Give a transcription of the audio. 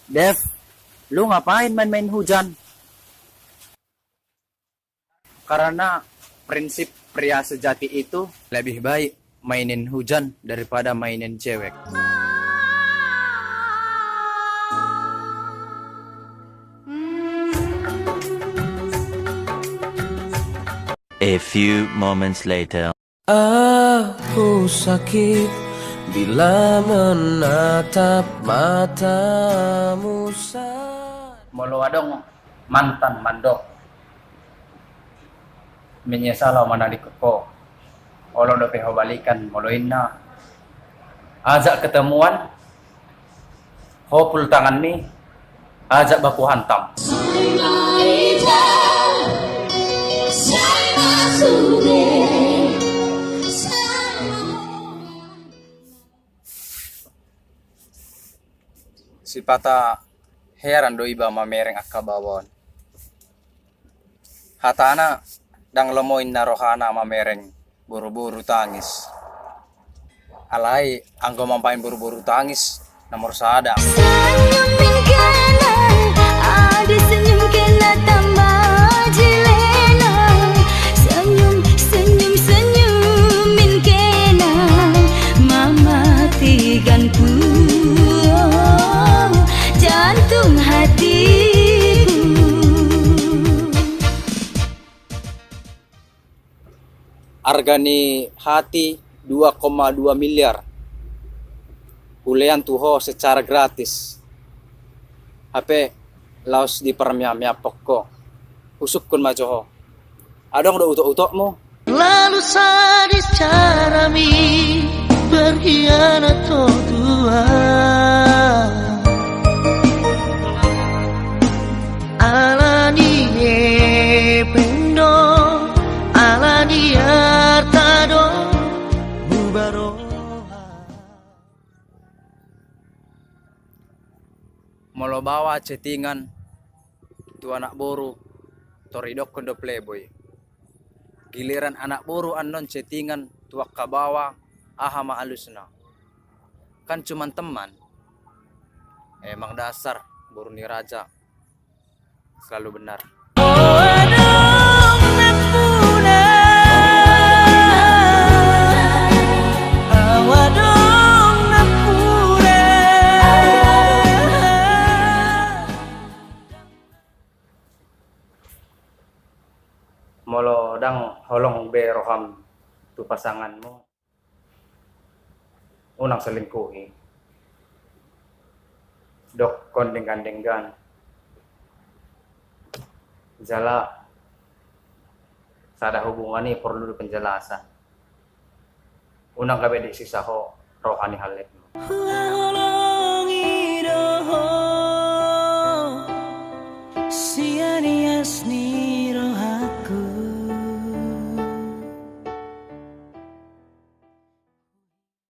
Dev, lu ngapain main-main hujan? Karena prinsip pria sejati itu lebih baik mainin hujan daripada mainin cewek. A few moments later. Aku sakit bila menatap matamu. Molo adong mantan mandok. Menyesal mana dikeko. Olo do peho balikan molo inna. Ajak ketemuan. Hopul tangan nih. Ajak baku hantam. Si pata heran do iba mamereng akka bawon. Hatana dang lemoin narohana mamereng buru-buru tangis. Alai anggo mampain buru-buru tangis nomor sada. Senyumin kena, ada senyum kena tambah jelena. Senyumin kena, mematikanku. Jantung hatiku. Argani hati 2,2 miliar. Ulean tuho secara gratis. HP laos di permia pokok. Usuk kun majoho. Adong do utok-utok mo. Lalu sadis carami berkhianat tua. Alani pendo, alani artado, mubaroha. Molo bawa chattingan tu anak boru toridok kondo playboy. Giliran anak boru anon chattingan tuak kabawa ahama alusna. Kan cuman teman. Emang dasar boru ni raja. Selalu benar. Molo dang holong be roham tu pasanganmu. Unang selingkuhi. Dok kondeng-kandenggan. Jala sada hubungan ini perlu penjelasan. Unang kabe di sisa ho rohani halet. Si